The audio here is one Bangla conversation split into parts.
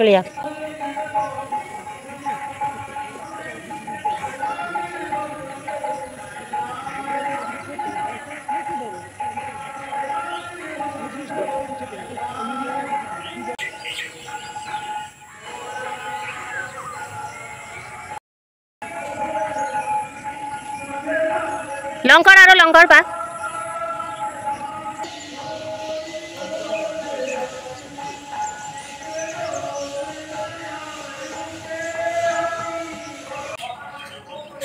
চলে যা। লঙ্কার আরো লঙ্কার পা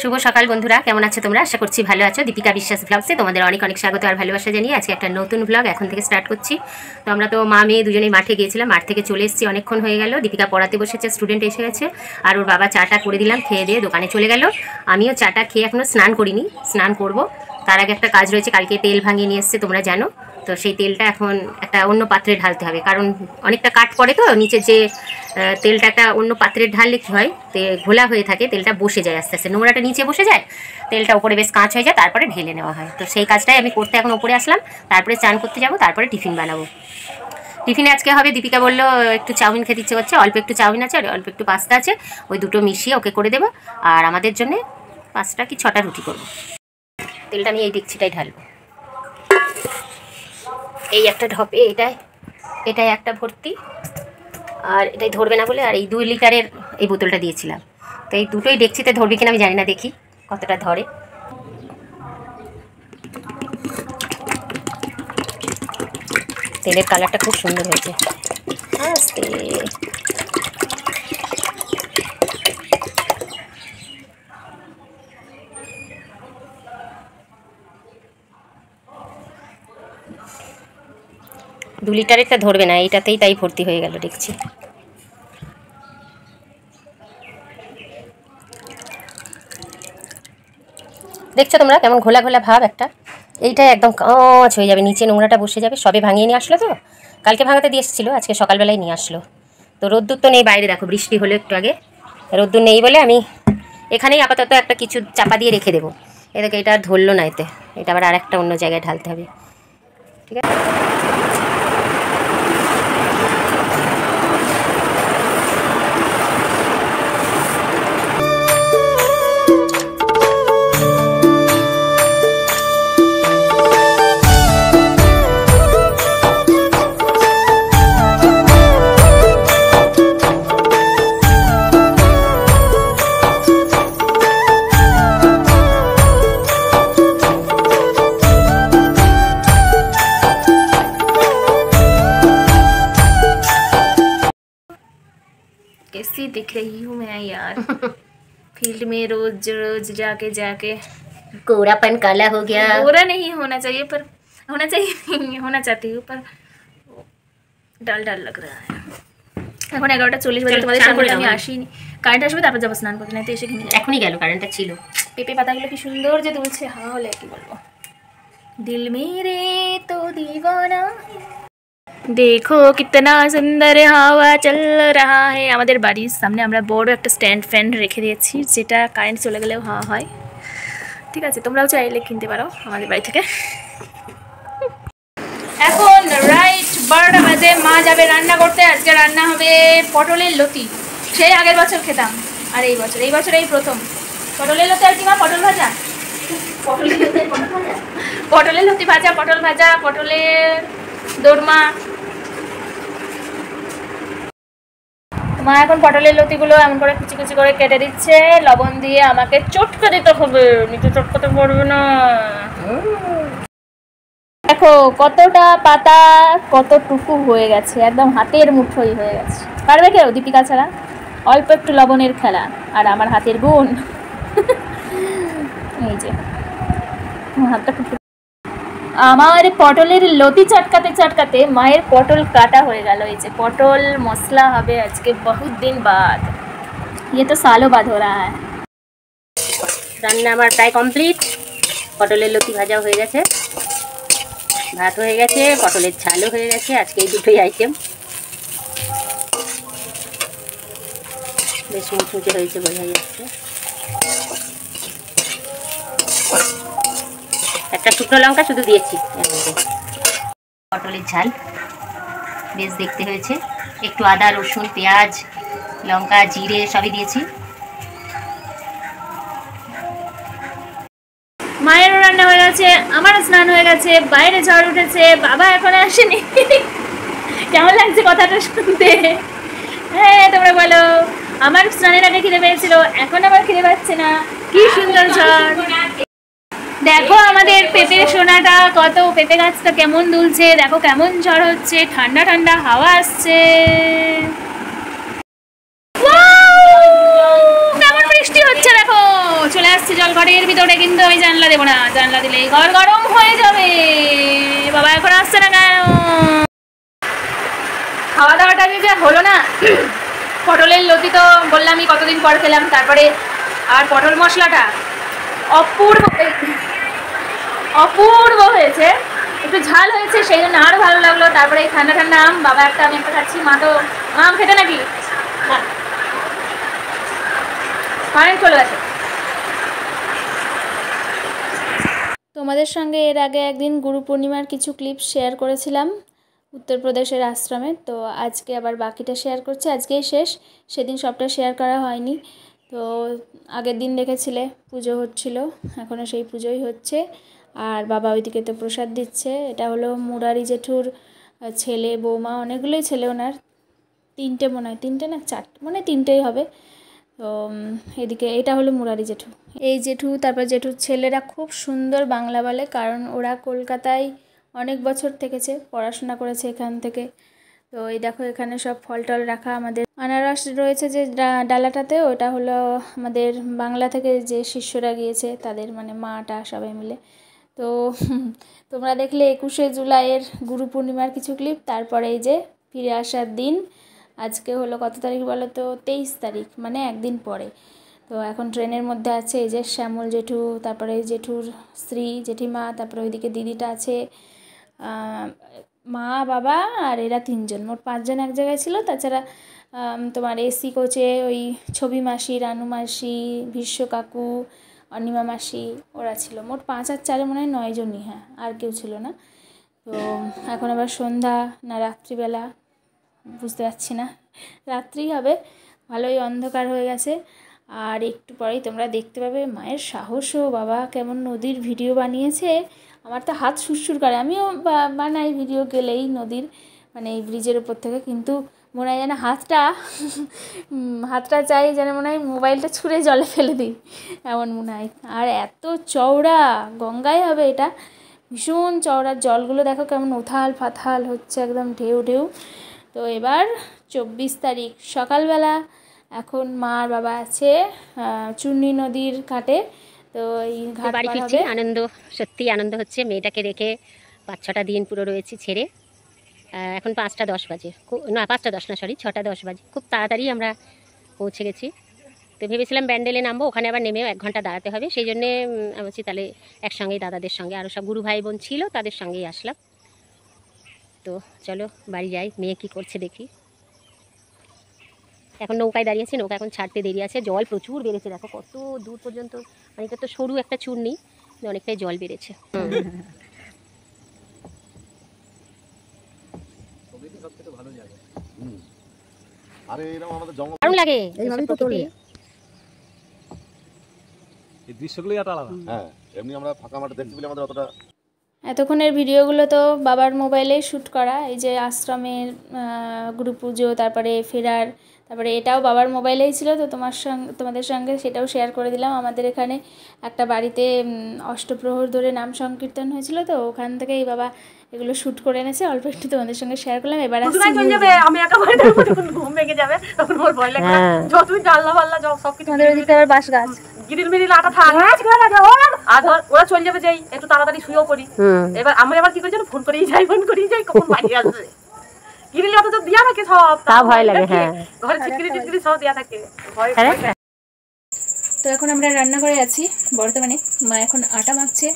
শুভ সকাল বন্ধুরা, কেমন আছো তোমরা? আশা করছি ভালো আছো। দীপিকা বিশ্বাস ব্লগসে তোমাদের অনেক অনেক স্বাগত আর ভালোবাসা জানিয়ে আজকে একটা নতুন ব্লগ এখন থেকে স্টার্ট করছি। তো আমরা তো মা মেয়ে দুজনেই মাঠে গিয়েছিলাম, মাঠ থেকে চলে এসেছি, অনেকক্ষণ হয়ে গেল। দীপিকা পড়াতে বসেছে, স্টুডেন্ট এসে গেছে, আর ওর বাবা চাটা করে দিলাম, খেয়ে দিয়ে দোকানে চলে গেল। আমিও চাটা খেয়ে এখনও স্নান করিনি, স্নান করব। তার আগে একটা কাজ রয়েছে, কালকে তেল ভাঙিয়ে নিয়ে এসছে তোমরা জানো, তো সেই তেলটা এখন একটা অন্য পাত্রে ঢালতে হবে, কারণ অনেকটা কাট পড়ে তো নিচে, যে তেলটা একটা অন্য পাত্রে ঢাললে কী হয়, ঘোলা হয়ে থাকে, তেলটা বসে যায় আস্তে আস্তে, নোংরাটা নিচে বসে যায়, তেলটা উপরে বেশ কাঁচ হয়ে যায়, তারপরে ঢেলে নেওয়া হয়। তো সেই কাজটাই আমি করতে এখন উপরে আসলাম, তারপরে চান করতে যাব, তারপরে টিফিন বানাবো। টিফিনে আজকে হবে, দীপিকা বললো একটু চাউমিন খেতে ইচ্ছে করছে, অল্প একটু চাউমিন আছে আর অল্প একটু পাস্তা আছে, ওই দুটো মিশিয়ে ওকে করে দেবো। আর আমাদের জন্য 5টা কি 6টা রুটি করবো। তেলটা নিয়ে এই ডিকচিটাই ঢালবো, এই একটা ঢপে, এটাই একটা ভর্তি, আর এটাই ধরবে না বলে আর এই 2 লিটারের এই বোতলটা দিয়েছিলাম। তো এই দুটোই ডেকচিতে ধরবে কিনা আমি জানি না, দেখি কতটা ধরে। তেলের কালারটা খুব সুন্দর হয়েছে। আস্তে 2 লিটারেরটা ধরবে না, এইটাতেই তাই ভর্তি হয়ে গেল দেখছি। দেখছো তোমরা কেমন ঘোলা ঘোলা ভাব একটা, এইটা একদম কাঁচ হয়ে যাবে, নিচে নোংরাটা বসে যাবে। সবে ভাঙিয়ে নিয়ে আসলো, তো কালকে ভাঙাতে দিয়ে এসেছিলো, আজকে সকালবেলায় নিয়ে আসলো। তো রোদ্দুর তো নেই বাইরে, দেখো বৃষ্টি হলো একটু আগে, রোদ্দুর নেই বলে আমি এখানেই আপাতত একটা কিছু চাপা দিয়ে রেখে দেবো। এটাকে এটা আর ধরলো না, এটা আবার আরেকটা অন্য জায়গায় ঢালতে হবে, ঠিক আছে। कैसी दिख रही हूँ मैं यार फील्ड में रोज रोज जाके जाके गोरापन काला हो गया। गोरा नहीं होना चाहिए, पर होना चाहिए नहीं होना चाहती हूँ, पर डाल डाल लग रहा है। এখন 11:40 বাজে, তোমাদের সামনে আমি আসিনি, কারেন্ট আসবে তারপর যাবো স্নান করতে, না তো এসে ঘুমিয়ে যাবো। এখনই গেল কারেন্টটা ছিল। পেঁপে পাতাগুলো কি সুন্দর যে দুলছে, হাওয়া হলে কি বলবো। দিল মেরে তো दीवाना দেখো কিতনা সুন্দর হাওয়া চল রহা है। আমাদের বাড়ির সামনে আমরা বড় একটা স্ট্যান্ড ফ্যান রেখে দিয়েছি, যেটা কারেন্ট চলে গেলেও হাওয়া হয়, ঠিক আছে। তোমরাও চাইলে কিনতে পারো আমাদের বাড়ি থেকে। এখন রাইট 12টা বাজে, মা যাবে রান্না করতে। আজকে রান্না হবে পটলের লতি, সেই আগের বছর খেতাম, আর এই বছর এই প্রথম পটলের লতি। আর কি মা, পটল ভাজা, পটলের লতি ভাজা, পটল ভাজা, পটলের দোরমা। মা এখন পটলের লতিগুলো এমন করে কুচি কুচি করে কেটে দিচ্ছে, লবণ দিয়ে আমাকে চটকে দিতে হবে, নিচে চটকাতে পারবে না। দেখো কতটা পাতা কতটুকু হয়ে গেছে, একদম হাতের মুঠোই হয়ে গেছে। পারবে কেউ দীপিকা ছাড়া? অল্প একটু লবণের খেলা আর আমার হাতের গুণ। এই যে হাতটা আমার পটলের লতি চটকাতে চটকাতে মায়ের পটল কাটা হয়ে গেল। এই যে পটল মশলা হবে আজকে বহুত দিন বাদ, ये तो सालों बाद हो रहा है। রান্না আমার প্রায় কমপ্লিট, পটলের লতি ভাজা হয়ে গেছে, ভাত হয়ে গেছে, পটলের ঝালও হয়ে গেছে। আজকে এই দুটোই আইটেম, বেশ মুচমুচে হয়েছে, বোঝা যাচ্ছে। একটা শুকনো লঙ্কা শুধু দিয়েছি এর মধ্যে। পটলের ঝাল বেশ দেখতে হয়েছে। একটু আদা রসুন পেঁয়াজ লঙ্কা জিরে সবই দিয়েছি। মায়েরও রান্না হয়ে গেছে, আমারও স্নান হয়ে গেছে, বাইরে ঝড় উঠেছে, বাবা এখনো আসেনি। কেমন লাগছে কথাটা শুনতে? হ্যাঁ তোমরা বলো। আমার স্নানের আগে খিদে পেয়েছিল, এখন আবার খিদে পাচ্ছে না। কি সুন্দর ঝড়! দেখো আমাদের পেঁপে সোনাটা, কত পেঁপে গাছটা কেমন দুলছে, দেখো কেমন ঝড় হচ্ছে, ঠান্ডা ঠান্ডা হাওয়া আসছে। কেমন বৃষ্টি হচ্ছে দেখো, চলে আসছে জল ঘরের ভিতরে, কিন্তু আমি জানলা দেবো না, জানলা দিলে ঘর গরম হয়ে যাবে। বাবা এখন আসছে না কেন? খাওয়া দাওয়াটা যে হলো না, পটলের লতি তো বললামই কতদিন পর খেলাম, তারপরে আর পটল মশলাটা অপূর্ব অপূর্ব হয়েছে, একটু ঝাল হয়েছে সেই জন্য আরও ভালো লাগলো। তারপরে এই ঠান্ডা ঠান্ডা আম, বাবা একটা আমি একটা খাচ্ছি, মা তো আম খেতে নাকি কারেন্ট চলে গেছে। তোমাদের সঙ্গে এর আগে একদিন গুরু পূর্ণিমার কিছু ক্লিপ শেয়ার করেছিলাম উত্তরপ্রদেশের আশ্রমে, তো আজকে আবার বাকিটা শেয়ার করছি, আজকেই শেষ, সেদিন সবটা শেয়ার করা হয়নি। তো আগের দিন দেখেছিলে পুজো হচ্ছিল, এখনও সেই পুজোই হচ্ছে, আর বাবা ওইদিকে তো প্রসাদ দিচ্ছে। এটা হলো মুরারি জেঠুর ছেলে, বৌমা, অনেকগুলোই ছেলে ওনার, তিনটে মনে হয়, তিনটে না চারটে, মানে তিনটেই হবে। তো এদিকে এটা হলো মুরারি জেঠু, এই জেঠু, তারপর জেঠুর ছেলেরা খুব সুন্দর বাংলা বলে, কারণ ওরা কলকাতায় অনেক বছর থেকেছে, পড়াশোনা করেছে এখান থেকে। তো এই দেখো এখানে সব ফল টল রাখা, আমাদের আনারস রয়েছে যে ডালাটাতে, ওটা হলো আমাদের বাংলা থেকে যে শিষ্যরা গিয়েছে তাদের, মানে মাটা সবাই মিলে। তো তোমরা দেখলে 21শে জুলাইয়ের গুরু পূর্ণিমার কিছু ক্লিপ, তারপরে এই যে ফিরে আসার দিন, আজকে হলো কত তারিখ বলো তো, 23 তারিখ, মানে একদিন পরে। তো এখন ট্রেনের মধ্যে আছে এই যে শ্যামল জেঠু, তারপরে জেঠুর স্ত্রী জেঠিমা, তারপরে ওইদিকে দিদিটা আছে, মা বাবা আর এরা তিনজন, মোট 5 জন এক জায়গায় ছিল। তাছাড়া তোমার এসি কোচে ওই ছবি মাসি, রানু মাসি, ভীষ্ম কাকু, অনিমা মাসি, ওরা ছিল। মোট 5 আর 4 মনে হয় 9 জনই, হ্যাঁ, আর কেউ ছিল না। তো এখন আবার সন্ধ্যা না রাত্রিবেলা বুঝতে পারছি না, রাত্রিই হবে, ভালোই অন্ধকার হয়ে গেছে। আর একটু পরেই তোমরা দেখতে পাবে মায়ের সাহসও, বাবা কেমন নদীর ভিডিও বানিয়েছে, আমার তো হাত সুরসুর করে, আমিও বানাই ভিডিও গেলেই নদীর, মানে এই ব্রিজের ওপর থেকে, কিন্তু মনে হয় যেন হাতটা চাই যেন মনে হয় মোবাইলটা ছুঁড়ে জলে ফেলে দিই, এমন মনে হয়। আর এত চওড়া, গঙ্গাই হবে এটা, ভীষণ চওড়া, জলগুলো দেখো কেমন উথাল পাথাল হচ্ছে, একদম ঢেউ ঢেউ। তো এবার 24 তারিখ সকালবেলা, এখন মা আর বাবা আছে চূর্ণী নদীর ঘাটে। তো এই ঘাট বাড়ি ফিরছি, আনন্দ, সত্যি আনন্দ হচ্ছে। মেয়েটাকে রেখে 5-6টা দিন পুরো রয়েছি ছেড়ে। এখন 5টা 10 বাজে, না 5টা 10 না, সরি 6টা 10 বাজে, খুব তাড়াতাড়ি আমরা পৌঁছে গেছি। তো ভেবেছিলাম ব্যান্ডেলে নামবো, ওখানে আবার নেমেও 1 ঘন্টা দাঁড়াতে হবে, সেই জন্যে আমি বলছি তাহলে একসঙ্গেই দাদাদের সঙ্গে আরও সব গুরু ভাই বোন ছিল তাদের সঙ্গেই আসলাম। তো চলো বাড়ি যাই, মেয়ে কী করছে দেখি। এখন নৌকায় দাঁড়িয়েছে, নৌকা এখন ছাড়তে দেরি আছে, জল প্রচুর বেড়েছে, দেখো কত দূর পর্যন্ত, মানে এটা তো সরু একটা চূর্ণি, অনেকটাই জল বেড়েছে। দারুণ লাগে এই দৃশ্যগুলোই একটা আলাদা। হ্যাঁ, এমনি আমরা ফাঁকা মাঠে দেখতে পেলে আমাদের অতটা। এতক্ষণের ভিডিওগুলো তো বাবার মোবাইলেই শ্যুট করা, এই যে আশ্রমের গুরু পুজো, তারপরে ফেরার, তারপরে এটাও বাবার মোবাইলেই ছিল। তো তোমাদের সঙ্গে সেটাও শেয়ার করে দিলাম। আমাদের এখানে একটা বাড়িতে অষ্টপ্রহর ধরে নাম সংকীর্তন হয়েছিল, তো ওখান থেকেই বাবা এগুলো শ্যুট করে এনেছে, অল্প একটু তোমাদের সঙ্গে শেয়ার করলাম। এবার আমি একেবারে ঘুম ভেঙে যাবে, তখন ওর ভয় লাগবে, যতই জানলা ফাল্লা সবকিছু বাঁশ গাছ গিরিল মিরিল আটা থাক, আর ধর ওরা চলে যাবে, যেই একটু তাড়াতাড়ি শুয়েও পড়ি। এবার আমরা এবার কি করছি, ফোন করেই যাই কখন বাড়ি আসবে। গিরিল অত তো দিয়া থাকে সব, তা ভয় লাগে। হ্যাঁ, ঘরে ছিটকিরি টিটকিরি সব দিয়া থাকে, ভয়। তো এখন আমরা রান্নাঘরে আছি বর্তমানে, মা এখন আটা মাখছে,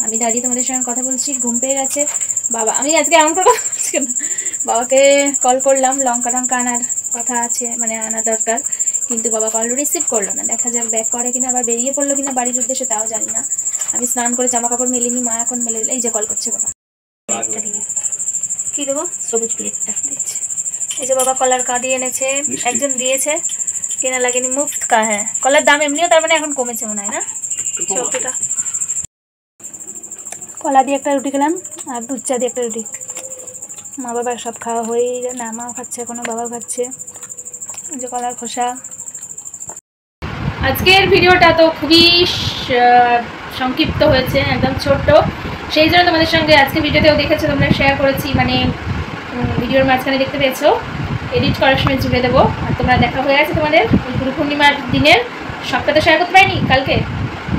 আমি দাঁড়িয়ে তোমাদের সঙ্গে কথা বলছি। ঘুম পেয়ে গেছে বাবা, আমি আজকে এমন করে বলছি না, বাবাকে কল করলাম, লঙ্কা টঙ্কা আনার কথা আছে, মানে আনা দরকার, কিন্তু বাবা কল রিসিভ করলো না। দেখা যাক ব্যাক করে কিনা, আবার বেরিয়ে পড়লো কিনা বাড়ির উদ্দেশ্যে, তাও জানি না। আমি স্নান করে জামা কাপড় মেলিনি, মা এখন মেলে দিল, এই যে কল করছে বাবা। কি দেবো? সবুজ প্লেটটা দিচ্ছি। এই যে বাবা কলার কাঁদি এনেছে, একজন দিয়েছে, কেনা লাগেনি, মুফত কা হ্যাঁ। কলার দাম এমনিও তার মানে এখন কমেছে মনে হয় না? চৌকিটা কলা দিয়ে একটা রুটি খেলাম আর দুধ চা দিয়ে একটা রুটি। মা বাবার সব খাওয়া হয়ে না, মাও খাচ্ছে এখনো, বাবাও খাচ্ছে। এই যে কলার খোসা। আজকের ভিডিওটা তো খুবই সংক্ষিপ্ত হয়েছে, একদম ছোট্ট, সেই জন্য তোমাদের সঙ্গে আজকে ভিডিওতেও দেখেছো তোমরা, শেয়ার করেছি, মানে ভিডিওর মাঝখানে দেখতে পেয়েছো, এডিট করার সময় জুড়ে দেবো। আর তোমরা দেখা হয়ে আছে তোমাদের গুরু পূর্ণিমার দিনের, সবটা তো শেয়ার করতে পারিনি কালকে,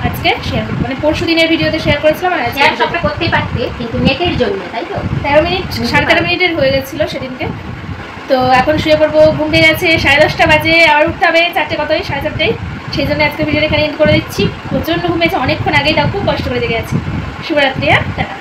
আজকে শেয়ার করবো, মানে পরশু দিনের ভিডিওতে শেয়ার করেছিলাম। আর আজকে সবটা করতেই পারতে, কিন্তু নেটের জন্য, তাই তো 13 মিনিট 13.5 মিনিটের হয়ে গেছিলো সেদিনকে। তো এখন শুয়ে পড়বো, ঘুম পেয়ে গেছে, 10:30 বাজে, আবার উঠতে হবে 4টে কতই 4:30, সেই জন্য আজকে ভিডিওটা এখানে এন্ড করে দিচ্ছি। প্রচণ্ড ঘুমিয়েছে অনেকক্ষণ আগেই, তাও খুব কষ্ট করে জেগে গেছে। শুভরাত্রি, টাটা।